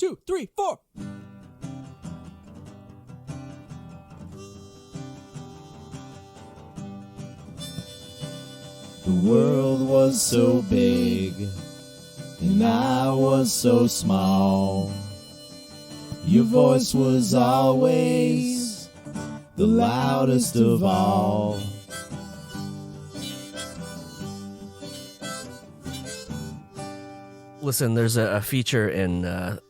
2, 3, 4. The world was so big, and I was so small. Your voice was always the loudest of all. Listen, there's a feature in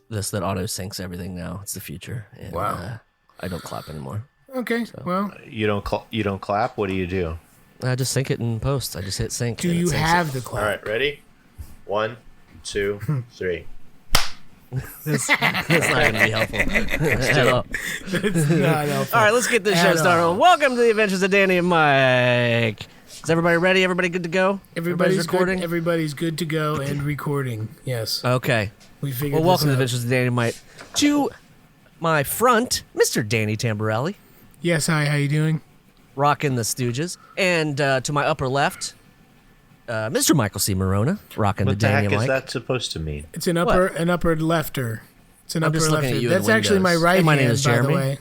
this that auto syncs everything now. It's the feature. And, Wow. I don't clap anymore. Okay, well. You don't clap? What do you do? I just sync it in post. I just hit sync. Do and it you syncs have it. the clap? All right, ready? 1, 2, 3. That's not going to be helpful at all. It's not helpful. All right, let's get this show At started. all. Welcome to the Adventures of Danny and Mike. Is everybody ready? Everybody good to go? Everybody's recording? good. Everybody's good to go and recording. Yes. Okay. We figured Well, welcome to the this out. Adventures of Danny and Mike. To my front, Mr. Danny Tamborelli, Yes, hi, how you doing? rocking the Stooges. And to my upper left, Mr. Michael C. Morona, rocking What the the Danny heck and is Mike. that supposed to mean? It's an upper lefter. It's an I'm upper just looking lefter. at you in That's actually my Windows. right Hey, my hand, name is by Jeremy. the way.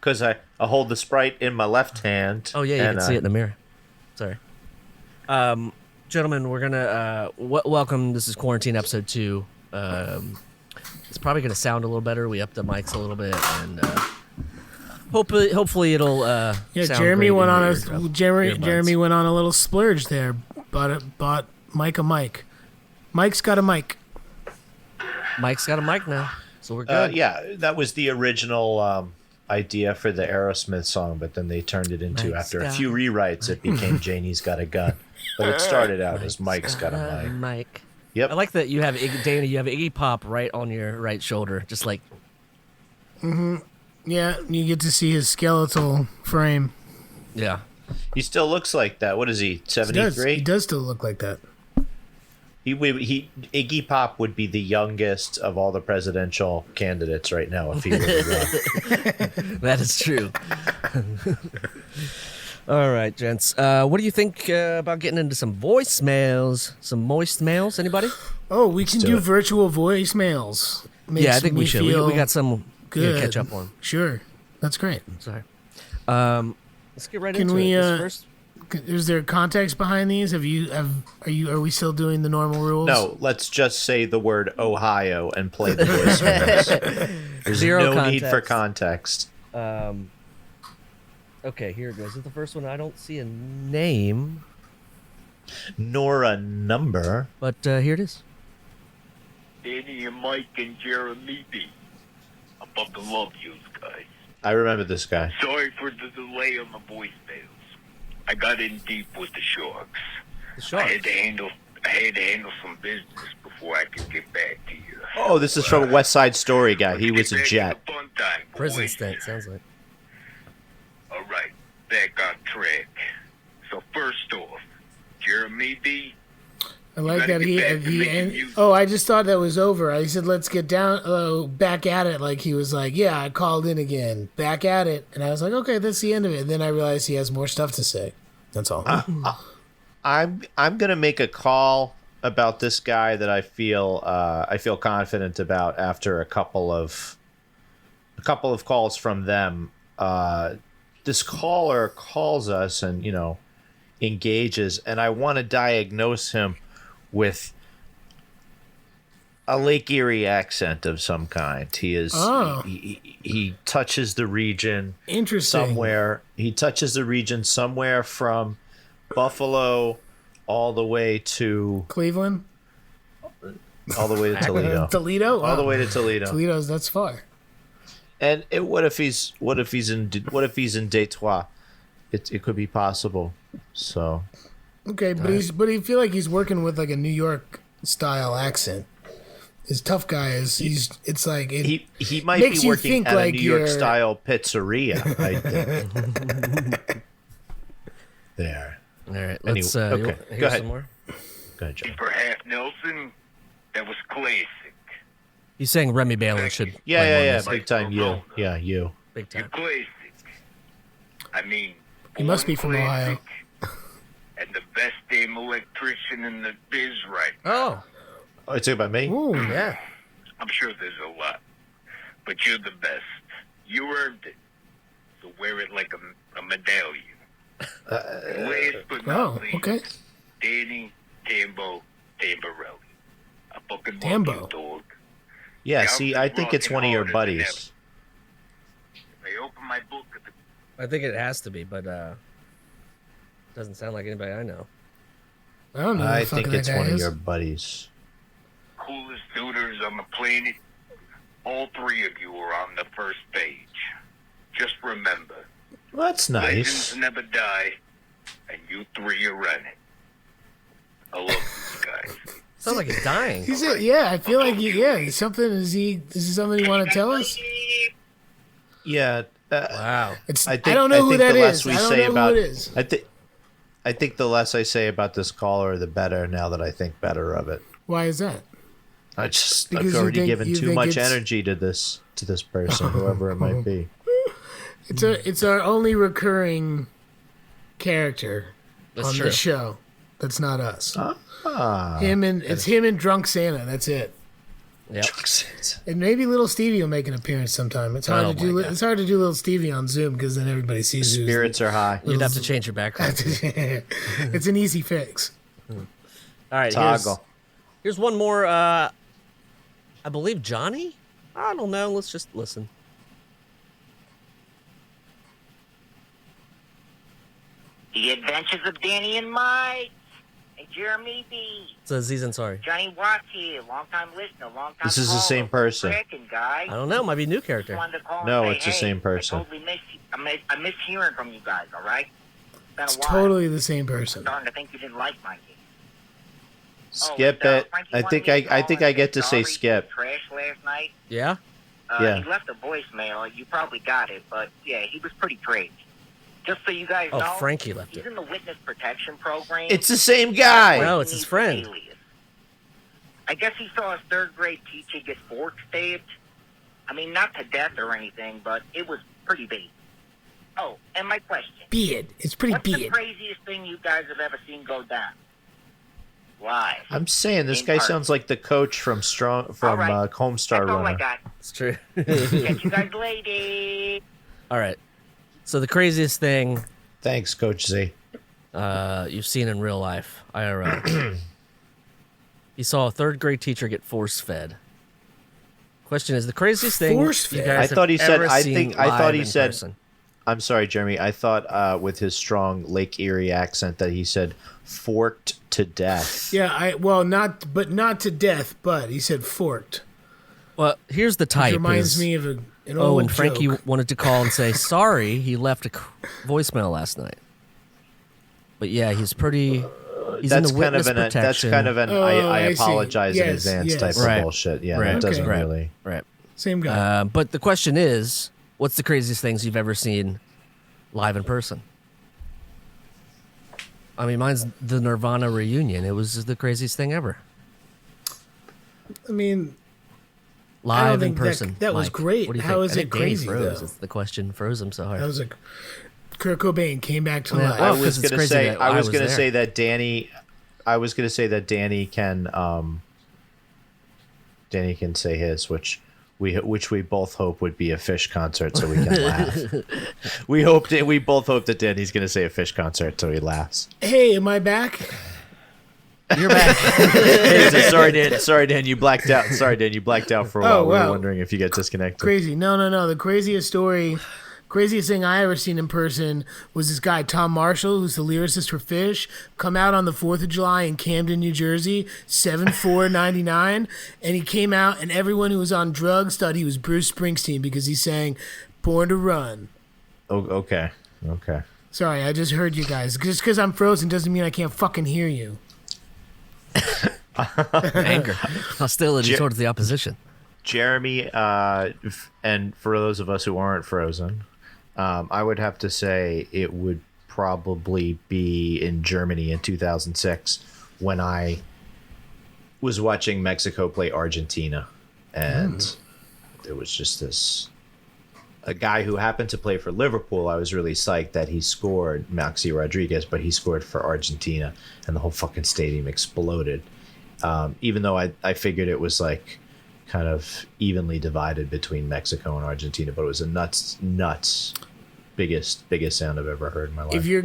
Because I hold the Sprite in my left hand. Oh, yeah, you can see it in the mirror. Sorry. Gentlemen, we're going to welcome. This is Quarantine Episode 2. It's probably going to sound a little better. We upped the mics a little bit, and hopefully it'll Yeah, sound Jeremy great went in on your a eardrums. Jeremy went on a little splurge there. Bought Mike a mic. Mike's got a mic. Mike's got a mic now, so we're good. Yeah, that was the original idea for the Aerosmith song, but then they turned it into, Mike's after a got- few rewrites, it became Janie's Got a Gun. But it started out as Mike's Got a Mic. Mike. Yep. I like that you have Danny. You have Iggy Pop right on your right shoulder, just like Yeah, you get to see his skeletal frame. yeah. He still looks like that. What is he, He 73? does still look like that. Iggy Pop would be the youngest of all the presidential candidates right now if he were to run. That is true. All right, gents. What do you think about getting into some voicemails? Some moist mails? Anybody? Oh, we can do do it. virtual voicemails. Yeah, I Makes think we me should. feel We got some good. to catch up on. Sure, that's great. Sorry. Let's get right Can into we, it. This first. Is there context behind these? Are we still doing the normal rules? No, let's just say the word Ohio and play the voicemails. There's Zero no need for context. context. Okay, here it goes. This is the first one. I don't see a name, Nor a number. but here it is. Danny and Mike and Jeremy B. I fucking love you guys. I remember this guy. Sorry for the delay on the voicemails. I got in deep with the sharks. The I shark. had to handle some business before I could get back to you. Oh, this is from West Side Story guy. He was a Get back jet. to the fun time, Prison boys. stint sounds like. All right, back on track. So first off, Jeremy B. I like gotta that get he back to making and music. oh, I just thought that was over. I said let's get down back at it. Like he was like, yeah, I called in again, back at it, and I was like, okay, that's the end of it. And then I realized he has more stuff to say. That's all. I'm gonna make a call about this guy that I feel confident about after a couple of calls from them. This caller calls us and engages, and I want to diagnose him with a Lake Erie accent of some kind. He is he touches the region Interesting. somewhere. He touches the region somewhere from Buffalo all the way to Cleveland, Toledo. Toledo, All the way to Toledo. Toledo's that's far. And what if he's in Detroit? It could be possible. So Okay, but I feel like he's working with like a New York style accent. His tough guy is it's like he might makes be you working think at like a New York you're- style pizzeria. I think. There. All right, Anyway, let's okay, hear go ahead. some more. Go ahead, Joe. For half Nelson, that was classic. He's saying Remy Bailey should. play more Yeah. music. Big time you. Yeah, you. Big You're time. classic. I mean, He must be from born Ohio. classic, and the best damn electrician in the biz right now. Oh, Oh, it's about me? Ooh. Yeah. I'm sure there's a lot, but you're the best. You earned it. So wear it like a medallion. And last but not Oh, least, okay. Danny Tambo Tamborelli. I fucking love Tambo. you, dog. Yeah, Yeah, see, I'm I think it's rocking one of your harder than buddies. If I open my book at the I think it has to be, but doesn't sound like anybody I know. I don't know. Who I the fuck think that it's guy one of is. your buddies. coolest dudes on the planet, all three of you are on the first page. Just remember, Well, that's nice. legends never die, and you three are in it. I love you guys. Sounds like he's dying. He's yeah, I feel like something. Is this something you want to tell us? Yeah. Wow. I don't know who that the less is. we I don't say know about, who it is. I think the less I say about this caller, the better. Now that I think better of it, Why is that? I've Because you already think- given you too think much it's- energy to this person, whoever it might be. It's our only recurring character That's on true. the show. That's not us. Ah, Him and Drunk Santa. That's it. Yep. And maybe Little Stevie will make an appearance sometime. It's hard Oh to do. my God. It's hard to do Little Stevie on Zoom because then everybody sees who's- spirits are high. You'd have to change your background. It's an easy fix. All right. Toggle. Here's one more. I believe Johnny. I don't know. Let's just listen. The Adventures of Danny and Mike. And Jeremy B. It's Aziz Ansari. Johnny Watts here, long-time listener, long-time This is the caller. same person. Frickin' guy. I don't know. Might be a new character. Wanted to call and No, say, it's the hey, same person. I totally miss hearing from you guys, all right? It's been It's a while. totally the same person. Starting to think you didn't like my game. Skip and, it. Frankie I wanted think me I to call think and I get to say sorry he skip. was Trash last night. Yeah. Yeah. He left a voicemail. You probably got it, but yeah, he was pretty crazy. Just so you guys Oh, know, Frankie left he's it. in the witness protection program. It's the same guy. No, it's his friend. I guess he saw his third grade teacher get fork stabbed. I mean, not to death or anything, but it was pretty big. Oh, and my question. Beard. It's pretty What's the beard. craziest thing you guys have ever seen go down? Live. I'm saying this In guy person. sounds like the coach from All right. Homestar That's all I Runner. got. It's true. Catch you guys later. All right. So the craziest thing Thanks, Coach Z. you've seen in real life, IRL. You saw a third grade teacher get force fed. Question is the craziest thing Force-fed? you guys I thought he have said- ever I seen think- I thought live he in said- person. I'm sorry, Jeremy. I thought with his strong Lake Erie accent that he said forked to death. Yeah, not to death, but he said forked. Well, here's the Which type. reminds is- me of an Oh, old and Frankie joke. wanted to call and say sorry. He left a voicemail last night. But yeah, he's pretty. He's That's in the kind witness of an. That's protection. kind of an. Oh, I I see. apologize in Yes, advance yes. type Right. of bullshit. Yeah, Right. that doesn't Okay. right, really. right. Same guy. But the question is, what's the craziest things you've ever seen live in person? I mean, mine's the Nirvana reunion. It was the craziest thing ever. I mean, Live in think that- person. that was Mike. great. What do you How think? is I it think Danny crazy, froze. though? It's the question froze him so hard. that was like Kurt Cobain came back to Yeah, life. well, I was 'cause it's gonna crazy say. that I I was was gonna there. say that Danny. I was gonna say that Danny can. Danny can say his, which we both hope would be a Fish concert, so we can laugh. We both hope that Danny's gonna say a Fish concert, so he laughs. Hey, am I back? You're back. Hey, so sorry, Dan, you blacked out. Sorry, Dan, you blacked out for a while. Oh, We were wow. wondering if you got disconnected. Crazy. No. The craziest thing I ever seen in person was this guy, Tom Marshall, who's the lyricist for Fish, come out on the 4th of July in Camden, New Jersey, 7/4/99. And he came out, and everyone who was on drugs thought he was Bruce Springsteen because he sang Born to Run. Oh, okay. Sorry, I just heard you guys. Just because I'm frozen doesn't mean I can't fucking hear you. Anger, hostility Jer- towards the opposition. Jeremy, and for those of us who aren't frozen, I would have to say it would probably be in Germany in 2006 when I was watching Mexico play Argentina, and there was just a guy who happened to play for Liverpool. I was really psyched that he scored, Maxi Rodriguez, but he scored for Argentina, and the whole fucking stadium exploded. even though I figured it was like kind of evenly divided between Mexico and Argentina, but it was a nuts biggest sound I've ever heard in my life. If you're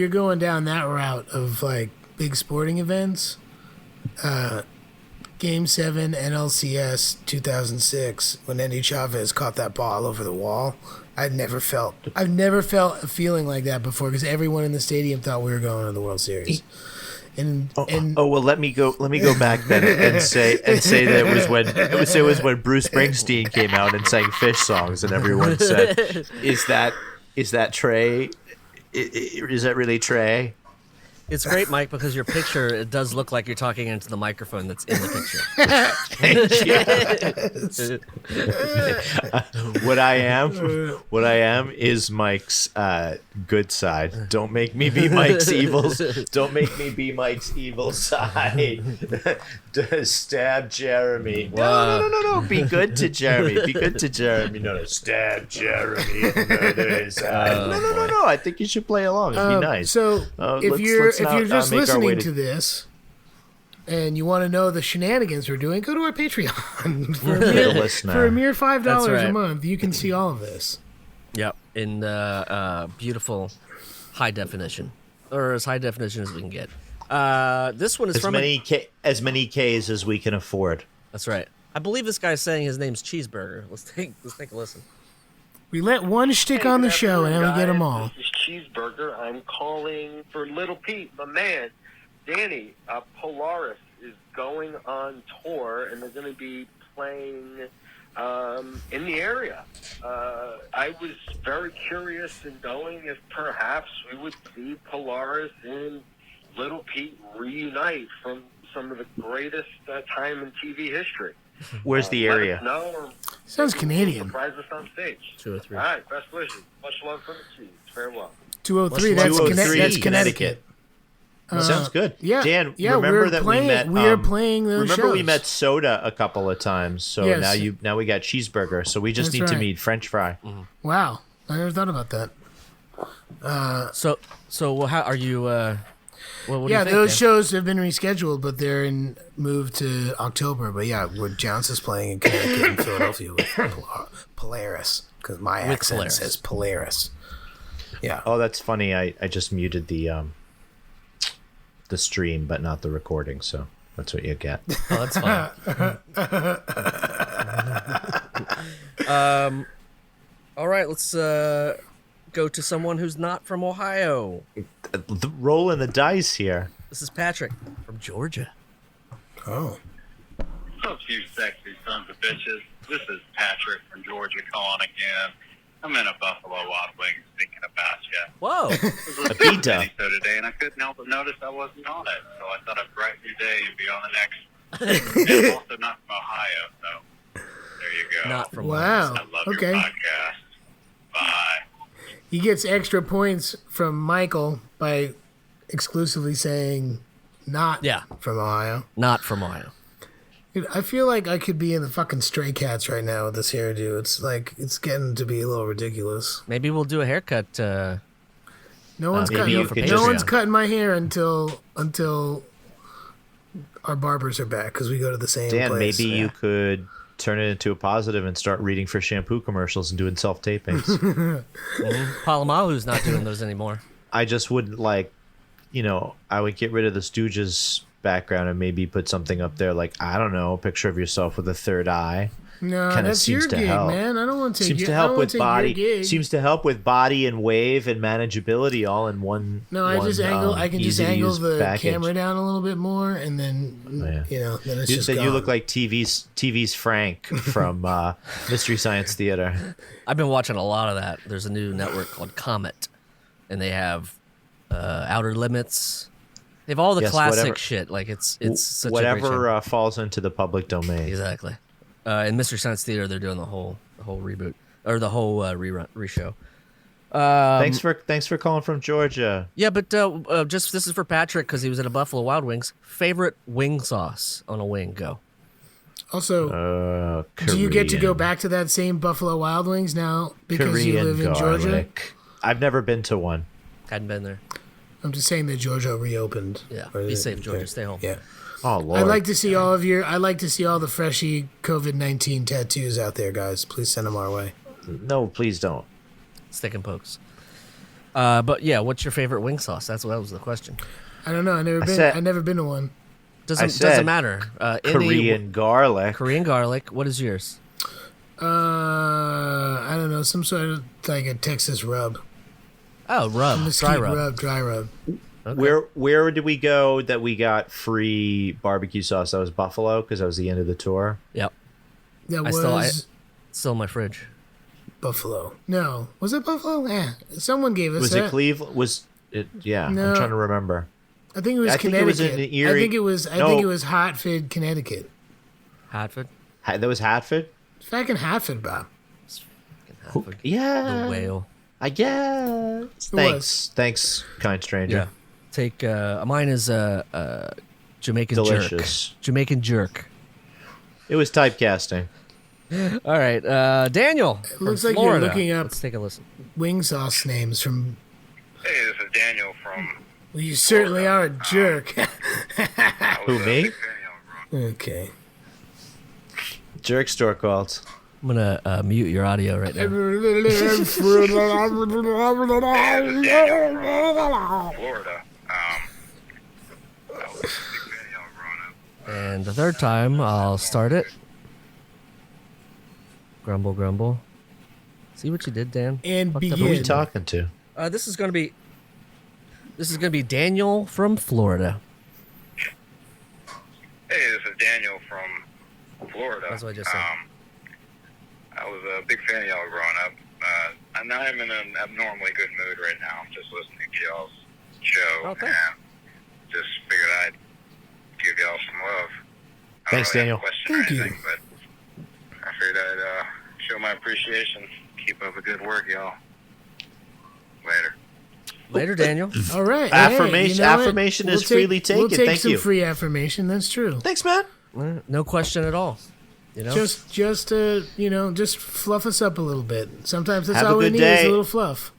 going down that route of like big sporting events, Game 7 NLCS 2006, when Andy Chavez caught that ball over the wall, I've never felt a feeling like that before, because everyone in the stadium thought we were going to the World Series. Well, let me go back then and say that it was when Bruce Springsteen came out and sang Fish songs, and everyone said, "Is that Trey? Is that really Trey?" It's great, Mike, because your picture, it does look like you're talking into the microphone that's in the picture. What I am is Mike's good side. Don't make me be Mike's evil. Don't make me be Mike's evil side. Stab Jeremy. No. Be good to Jeremy. Be good to Jeremy. No. Stab Jeremy. No. I think you should play along. It'd be nice. So if you're just listening to this and you want to know the shenanigans we're doing, go to our Patreon for a mere $5 a month. You can see all of this. Yep, in beautiful high definition, or as high definition as we can get. This one is as many K's as we can afford. That's right. I believe this guy's saying his name's Cheeseburger. Let's take a listen. We let one shtick on the show, and then we get them all. This is Cheeseburger. I'm calling for Little Pete, my man. Danny, Polaris is going on tour, and they're going to be playing in the area. I was very curious in knowing if perhaps we would see Polaris and Little Pete reunite from some of the greatest time in TV history. Where's the area? No. Sounds Canadian. Surprise us on stage. 203. All right, best wishes. Much love from the Cheese. Farewell. 203. That's Connecticut. Sounds good. Yeah. Dan, yeah, remember that we met. We are playing those Remember shows. we met Soda a couple of times. So yes. now we got Cheeseburger. So we just need to meet French Fry. Mm-hmm. Wow, I never thought about that. So how are you? What do you think, those Dan? shows have been rescheduled, but they're moved to October. But yeah, where Jounce is playing in Connecticut and Philadelphia with Polaris, because my accent says Polaris. Yeah. Oh, that's funny. I just muted the stream, but not the recording. So that's what you get. Oh, that's fine. All right, let's go to someone who's not from Ohio. Rolling the dice here. This is Patrick from Georgia. Oh. What's up, you sexy sons of bitches? This is Patrick from Georgia calling again. I'm in a Buffalo Wild Wings thinking about you. Whoa. I was listening to Minisode today, and I couldn't help but notice I wasn't on it. So I thought I'd brighten your day and be on the next. And I'm also not from Ohio, so there you go. Not from Wow. I love Okay. your podcast. Bye. He gets extra points from Michael by exclusively saying not from Ohio. Not from Ohio. Dude, I feel like I could be in the fucking Stray Cats right now with this hairdo. It's like, it's getting to be a little ridiculous. Maybe we'll do a haircut. No one's maybe cutting. No one's cutting my hair until our barbers are back, because we go to the same Dan, place. maybe you could turn it into a positive and start reading for shampoo commercials and doing self-tapings. Palomalu's not doing those anymore. I just would I would get rid of the Stooges background and maybe put something up there like, I don't know, a picture of yourself with a third eye. No, Kinda that's your seems to gig, help. man. I don't want to take Seems your, to help with your body. gig. Seems to help with body and wave and manageability all in one. No, I just angle. I can just angle the package. camera down a little bit more, and then then it's just Then gone. you look like TV's Frank from Mystery Science Theater. I've been watching a lot of that. There's a new network called Comet, and they have Outer Limits. They have all the classic whatever- shit. Like it's such a great show. Whatever falls into the public domain. Exactly. In Mystery Science Theater, they're doing the whole reboot or the whole reshow. Thanks for calling from Georgia. Yeah, but just this is for Patrick because he was at a Buffalo Wild Wings. Favorite wing sauce on a wing? Go. Also, do you get to go back to that same Buffalo Wild Wings now because you live in Georgia? I've never been to one. Hadn't been there. I'm just saying that Georgia reopened. Yeah. Or Be safe, Georgia. Stay home. Yeah. Oh Lord. I'd like to see all the freshy COVID-19 tattoos out there, guys. Please send them our way. No, please don't. Stick and pokes. But yeah, what's your favorite wing sauce? That was the question. I don't know. I've never been to one. Doesn't matter. Korean garlic. Korean garlic. What is yours? I don't know. Some sort of like a Texas rub. Oh, rub. Mesquite Dry rub. Dry rub. Okay. Where did we go that we got free barbecue sauce? That was Buffalo because that was the end of the tour. Yep. That I was still in my fridge. Buffalo. No. Was it Buffalo? Yeah. Someone gave us Was that. it Cleveland? Was it? Yeah. No. I'm trying to remember. I think it was I think it Connecticut. was in Erie. I think it was Hartford, Connecticut. Hartford. That was Hatford. It's back in Hartford, Bob. Hartford. Yeah. The whale. I guess. Thanks, kind stranger. Yeah. Take mine is Jamaican Delicious. jerk. Jamaican jerk. It was typecasting. All right, Daniel. It looks from like Florida. you're looking up Let's take a listen. wing sauce names from. Hey, this is Daniel from. Well, you certainly are a jerk. I was Who, a me? big fan of y'all growing Okay. Jerk store calls. I'm gonna mute your audio right now. Florida. I was a big fan of y'all growing up. And the third time, I'll start it. Grumble, grumble. See what you did, Dan? And Fucked up Who are you begin. talking to? This is gonna be Daniel from Florida. Hey, this is Daniel from Florida. That's what I just said. I was a big fan of y'all growing up. And I'm in an abnormally good mood right now. I'm just listening to y'all's show. Oh, thanks. And just figured I'd give y'all some love. I don't Thanks, really Daniel. have a question or Thank you. anything, but I figured I'd show my appreciation. Keep up the good work, y'all. Later. Later, Daniel. All right. Affirmation- you know what? affirmation is take- freely taken. We'll take Thank some you. free affirmation. That's true. Thanks, man. No question at all. You know. Just fluff us up a little bit. Sometimes that's Have a all we good need is day. a little fluff.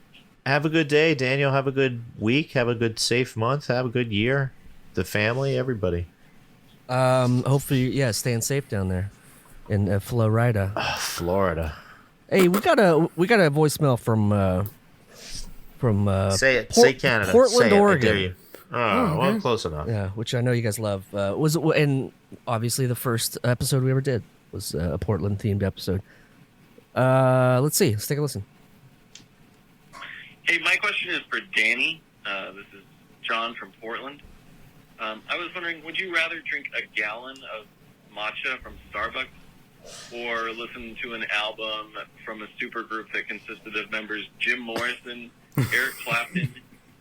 Have a good day, Daniel. Have a good week. Have a good safe month. Have a good year. The family, everybody. Hopefully, yeah, staying safe down there in Florida. Florida. Hey, we got a voicemail from Say it. Port- say Canada. Portland, say it. Oregon. I dare you. Oh, well, close enough. Yeah, which I know you guys love. And obviously the first episode we ever did was a Portland themed episode. Let's see. Let's take a listen. Hey, my question is for Danny. This is John from Portland. I was wondering, would you rather drink a gallon of matcha from Starbucks or listen to an album from a supergroup that consisted of members Jim Morrison, Eric Clapton,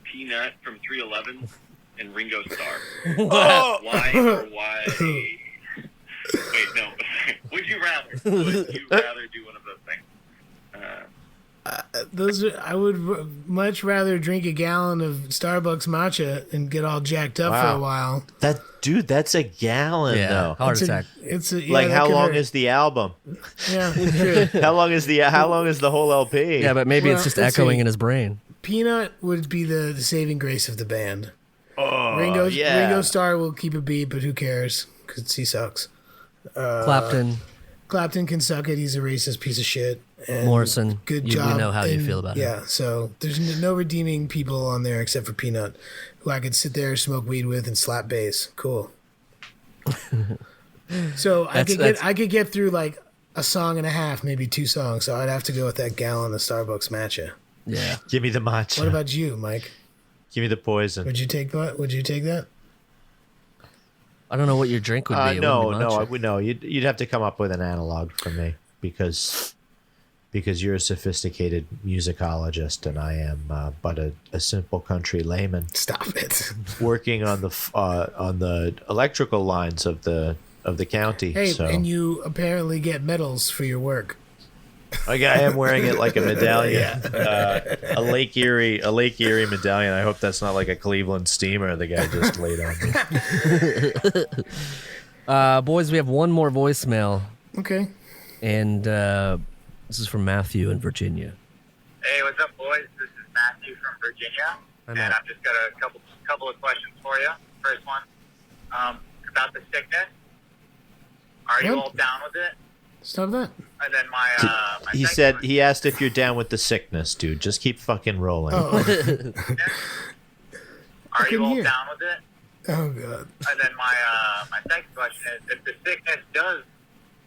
Peanut from 311, and Ringo Starr? Why or why? Wait, no. Would you rather? Would you rather do one of those things? I would much rather drink a gallon of Starbucks matcha and get all jacked up for Wow. a while. That's a gallon though. Heart It's a- attack. Like that how could long hurt. is the album? Yeah, true. How long is the whole LP? Yeah, but maybe Well, it's just let's echoing see. in his brain. Peanut would be the saving grace of the band. oh, Ringo Starr will keep a beat, but who cares? Because he sucks. Clapton, Clapton can suck it. He's a racist piece of shit. And Morrison. good we job. know how you And, feel about yeah, him. so there's no redeeming people on there except for Peanut, who I could sit there, smoke weed with, and slap bass. Cool. So I could get through like a song and a half, maybe 2 songs. So I'd have to go with that gallon of Starbucks matcha. Yeah. Give me the matcha. What about you, Mike? Give me the poison. Would you take that? Would you take that? I don't know what your drink would be. It No, wouldn't be no, matcha. I would no. You'd have to come up with an analog for me because you're a sophisticated musicologist and I am but a simple country layman Stop it. working on the electrical lines of the county. Hey, so and you apparently get medals for your work. I am wearing it like a medallion, a Lake Erie medallion. I hope that's not like a Cleveland steamer the guy just laid on me. Boys, we have one more voicemail, Okay. and this is from Matthew in Virginia. Hey, what's up, boys? This is Matthew from Virginia. I'm and out. I've just got a couple of questions for you. First one, about the sickness. Are you What? all down with it? Stop that. And then my He second said question- he asked if you're down with the sickness, dude. Just keep fucking rolling. Oh, Are you couldn't all hear. down with it? oh God. And then my second question is, if the sickness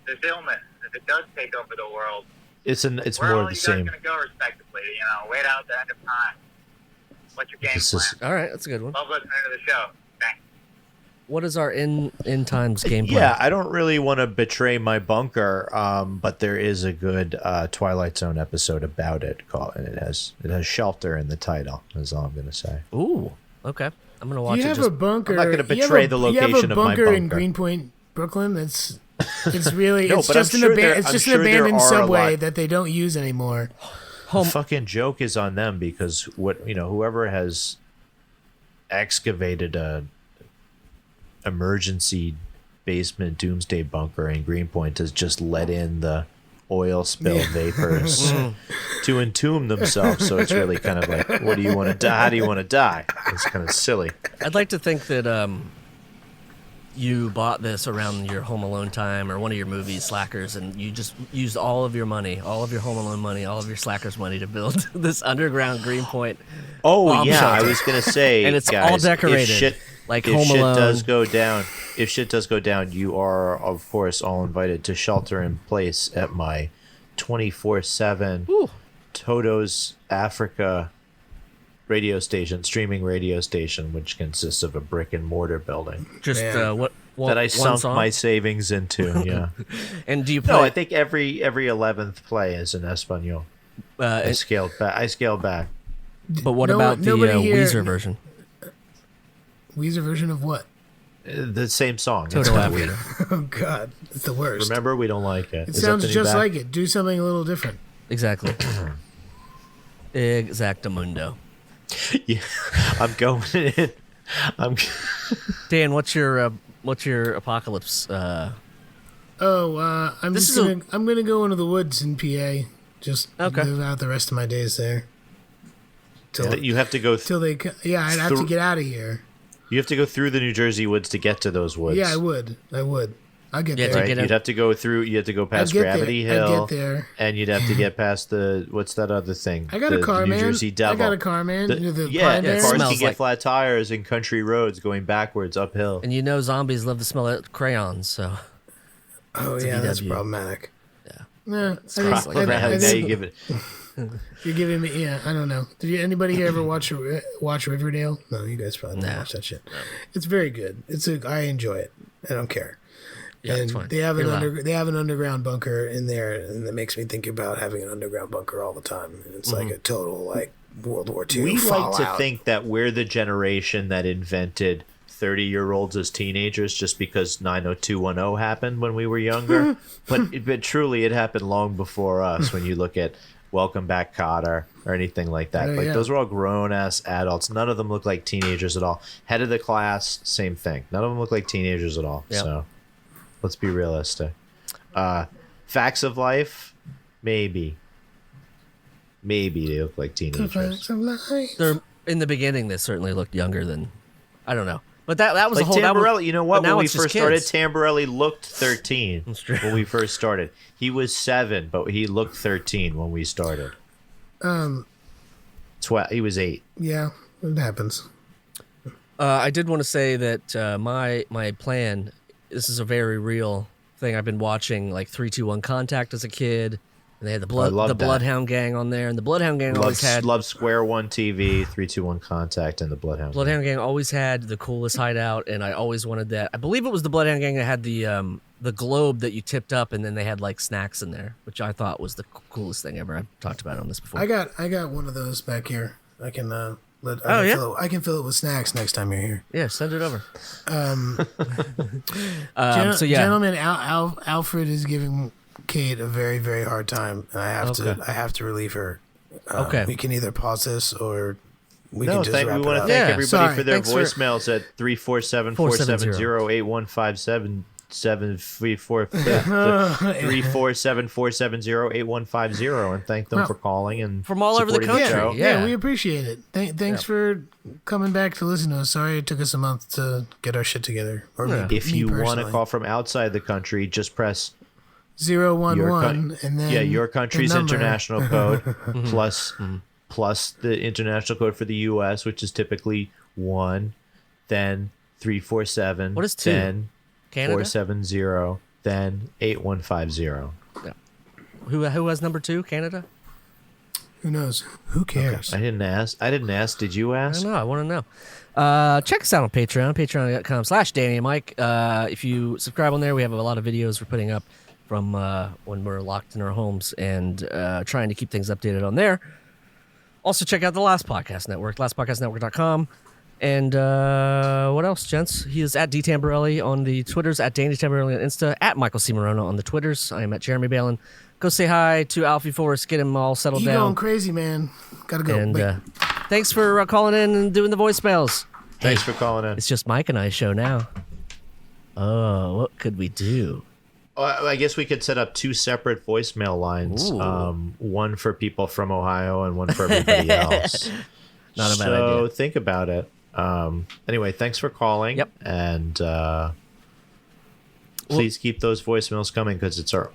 this illness, if it does take over the world, It's where more are of all the you guys same. going to go respectively? Wait out the end of time. What's your game This plan? is- All right, that's a good one. Love listening to the show. Thanks. What is our in times game plan? Yeah, I don't really want to betray my bunker, but there is a good Twilight Zone episode about it called, and it has shelter in the title. Is all I'm going to say. Ooh, okay. I'm gonna watch You it. have Just a bunker. I'm not gonna you have betray a- the You have location a of my bunker in bunker. Greenpoint, Brooklyn. It's really No, it's but just I'm an sure there- it's I'm just sure an there abandoned are a subway lot- that they don't use anymore. The fucking joke is on them because whoever has excavated a emergency basement doomsday bunker in Greenpoint has just let in the oil spill vapors to entomb themselves. So it's really kind of like, what do you want to die? How do you want to die? It's kind of silly. I'd like to think that you bought this around your Home Alone time or one of your movies, Slackers, and you just used all of your money, all of your Home Alone money, all of your Slackers money to build this underground Greenpoint. Oh Bomb yeah, I shelter. was gonna say, And it's guys, all decorated, If shit, like if Home shit Alone. does go down, you are of course all invited to shelter in place at my 24/7 Ooh. Toto's Africa radio station, streaming radio station, which consists of a brick and mortar building Just Man. what that I one sunk song? my savings into. Yeah. And do you play? No, I think every 11th play is in Espanol. I and- scaled back. but what No about one- the nobody here- Weezer version? Weezer version of what? The same song. It's Toto kinda weird. Africa. Oh God, it's the worst. Remember, we don't like it. It Is that sounds the new just back? like it. Do something a little different. Exactly. Exactamundo. Yeah, I'm going in. Dan, what's your apocalypse? I'm This just is gonna I'm gonna go into the woods in PA. Just Okay. live out the rest of my days there. Till You have to go. till they I'd have to get out of here. You have to go through the New Jersey woods to get to those woods. Yeah, I would. I'll get Yeah, there. to Right. get in- You'd have to go through. You have to go past get Gravity there. I'd Hill. get there. And you'd have to get past the what's that other thing? I got the, a car, the New man. Jersey Devil. I got a car, man. The yeah, Pine it cars smells can get like- flat tires and country roads going backwards uphill. And you know zombies love to smell crayons, so Oh yeah, that's problematic. Yeah. Nah, probably I right. think Now you give it. you're giving me. Yeah, I don't know. Did anybody here ever watch Riverdale? No, you guys probably don't Nah. watch that shit. It's very good. I enjoy it. I don't care. yeah, and it's fine. they have You're allowed. they have an underground bunker in there, and that makes me think about having an underground bunker all the time. And it's like a total like World War II. We like to fallout. think that we're the generation that invented 30-year-olds as teenagers just because 90210 happened when we were younger. but truly, it happened long before us when you look at Welcome Back, Kotter or anything like that. Yeah, yeah. Those were all grown-ass adults. None of them look like teenagers at all. Head of the class, same thing. None of them look like teenagers at all. Yep. So let's be realistic. Facts of life, maybe. Maybe they look like The teenagers. facts of life. They're in the beginning. They certainly looked younger than I don't know, but that was Like a whole. Tamborelli, that was, you know but what? now When we it's just first started, kids. Tamborelli looked 13 That's true. when we first started. He was 7, but he looked 13 when we started. 12. He was 8. Yeah, it happens. I did want to say that my plan. This is a very real thing. I've been watching like 3-2-1 Contact as a kid, and they had the love that. Bloodhound Gang on there, and the Bloodhound Gang always had Love Square One TV, 321 Contact, and the Bloodhound. Bloodhound Gang always had the coolest hideout, and I always wanted that. I believe it was the Bloodhound Gang that had the globe that you tipped up, and then they had like snacks in there, which I thought was the coolest thing ever. I've talked about it on this before. I got one of those back here. I can I can fill it with snacks next time you're here. Yeah, send it over. So so yeah, gentlemen, Alfred is giving Kate a very, very hard time, and I have to relieve her. Okay. We can either pause this or we No, can just we wrap it want to up. thank Yeah, everybody sorry. for their Thanks for- voicemails at 347-470-8157. 347-470-8150 and thank them for calling and From all over the supporting country. show. Yeah, we appreciate it. Thanks for coming back to listen to us. Sorry it took us a month to get our shit together. Or If me you want to personally. call from outside the country, just press 011 and then your country's the number. international code plus the international code for the U.S., which is typically 1, then 347. What is 2? Then Canada? 470, then 8150. Who has number 2? Canada? Who knows? Who cares? I didn't ask. Did you I ask? don't know. I want to know. Check us out on Patreon, patreon.com/Danny and Mike. If you subscribe on there, we have a lot of videos we're putting up from when we're locked in our homes and trying to keep things updated on there. Also, check out the Last Podcast Network, lastpodcastnetwork.com. And what else, gents? He is at D Tamborelli on the Twitters, at Danny Tamborelli on Insta, at Michael C. Morona on the Twitters. I am at Jeremy Balin. Go say hi to Alfie Forrest, get him all settled You down. going crazy, man. Gotta go. And Wait. thanks for calling in and doing the voicemails. Thanks for calling in. It's just Mike and I show now. Oh, what could we do? I guess we could set up 2 separate voicemail lines. Ooh. One for people from Ohio and one for everybody else. Not a bad So idea. think about it. Anyway, thanks for calling. Yep. And please keep those voicemails coming because it's our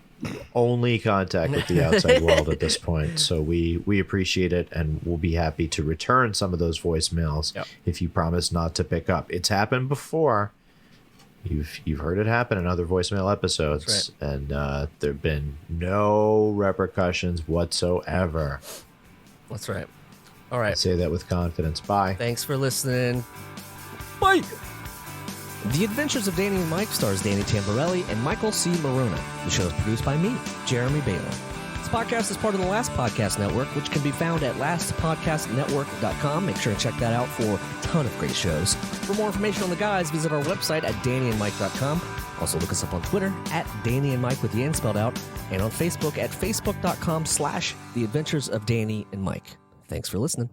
only contact with the outside world at this point. So we appreciate it, and we'll be happy to return some of those voicemails if you promise not to pick up. It's happened before. You've heard it happen in other voicemail episodes, and there have been no repercussions whatsoever. That's right. All right. I say that with confidence. Bye. Thanks for listening. Bye. The Adventures of Danny and Mike stars Danny Tamborelli and Michael C. Morona. The show is produced by me, Jeremy Balin. This podcast is part of the Last Podcast Network, which can be found at lastpodcastnetwork.com. Make sure to check that out for a ton of great shows. For more information on the guys, visit our website at dannyandmike.com. Also look us up on Twitter at Danny and Mike with the N spelled out, and on Facebook at facebook.com/The Adventures of Danny and Mike. Thanks for listening.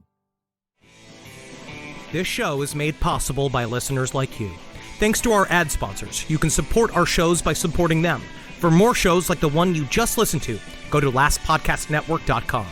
This show is made possible by listeners like you. Thanks to our ad sponsors, you can support our shows by supporting them. For more shows like the one you just listened to, go to lastpodcastnetwork.com.